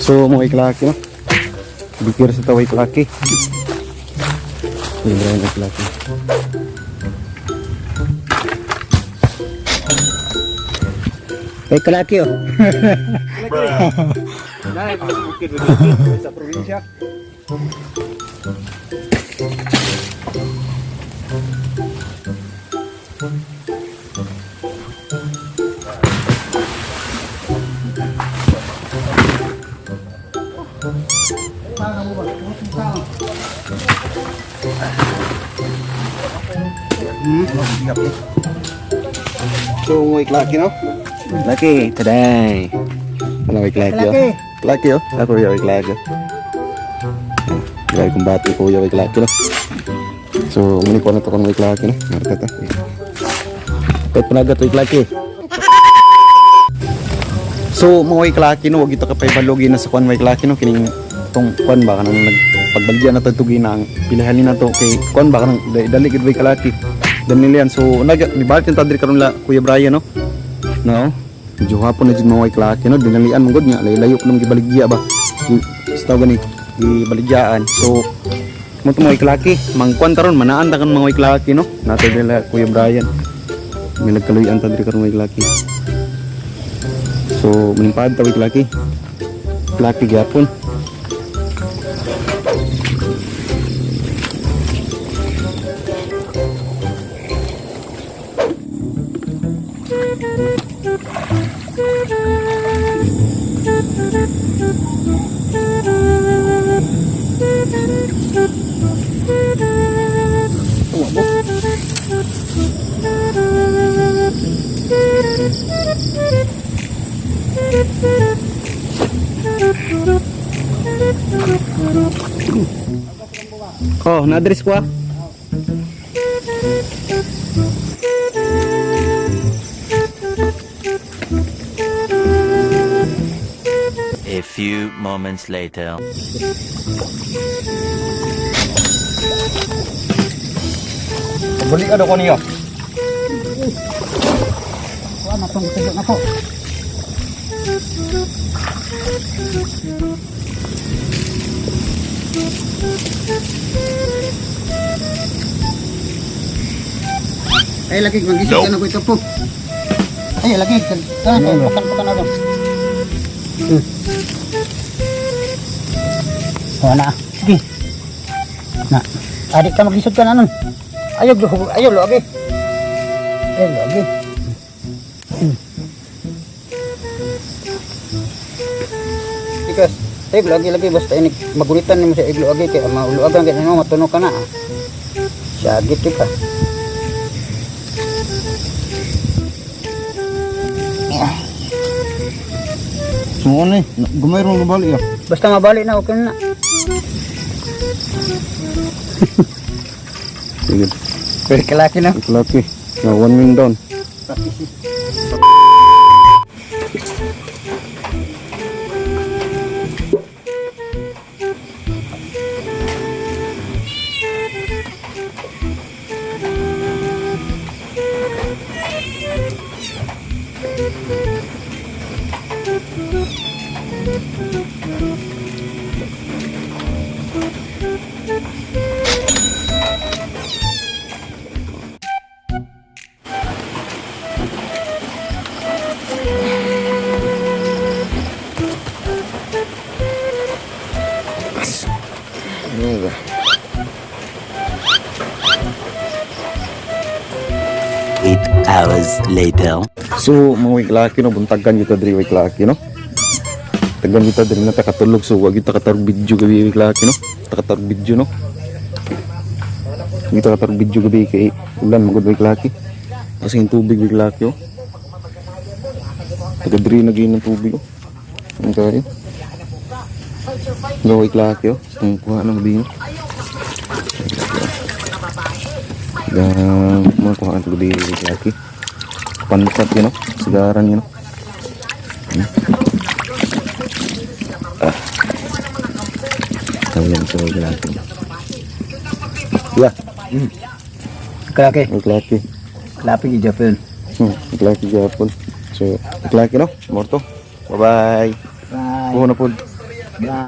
So mga iklaki no. Bikir sa taway iklaki. Yung mga iklaki. Kay kalaki oh. Nah, bukid sa probinsya. So, mo iklaki no? Laki, taday. Ano iklaki oh? Iklaki oh? Ako yung iklaki. Gaya kong bati ko yung iklaki no? So, muni ko na ito kung iklaki no? Marita ito. Kahit panagat ito iklaki. So, mga iklaki no? Huwag ito kapaybalog na sa kuwan mga iklaki no? Kining itong kuwan ba ka nang nagpagbaldian na ito tugin na ang pilihalin na ito kay kuwan ba ka nang daligid mga iklaki. Ganun yan. So, nibalik yung tadri karon la Kuya Brian no? No? Medyo hapon na dyan mga iklaki no? Dinalian mong god nga. Layo ko nang gibaligya ba? Sa gani, gibaligyaan. So, mga mga iklaki. Mangkuan taron, manaan ta kan mga iklaki no? Nato nila Kuya Brian. May nagkaluyan tadri karon mga iklaki. So, manimpad ta iklaki. Iklaki gyapon. Oh, na-address ko ah. A few moments later. Balik ada ko niyo. Wala matong tigil na po. Ay lagi magising ka na ko ito po. Ay lagi pakan na to. Wala. Sige. Na. Adik ka magisod ka na nun. Ayaw lagi. Ayaw lagi. Tikas. Ay lagi basta ini magulitan ni mo sa iglo agi kay mauluagan kay ano matuno ka na. Sagit ka. Semua nih, gumay ron balik ya. Basta mabalik na okay na. Sige. Pero kalaki na. Iklaki. Na one wing down. Ini 8 hours later. So, mga iklaki no, buntagan kita dari iklaki no. Tagan kita dari na takatulog so wag kita katarog video gabi iklaki no. Takatarog video no. Kita katarog video gabi kay ulan magud iklaki. Kasi yung tubig iklaki oh. Taga diri na ng tubig oh. Ang kaya. Gawa iklaki oh. Ang kuha ng gabi no. Dan mga kuhaan ito gabi iklaki. Pansat yun no. Sigaran yun no. Ayan so iklaki. Yeah. Kalaki. Iklaki. Kalaki di Japan. Iklaki Japon. So iklaki no. Morto. Bye-bye. Bye. Buho na po. Bye.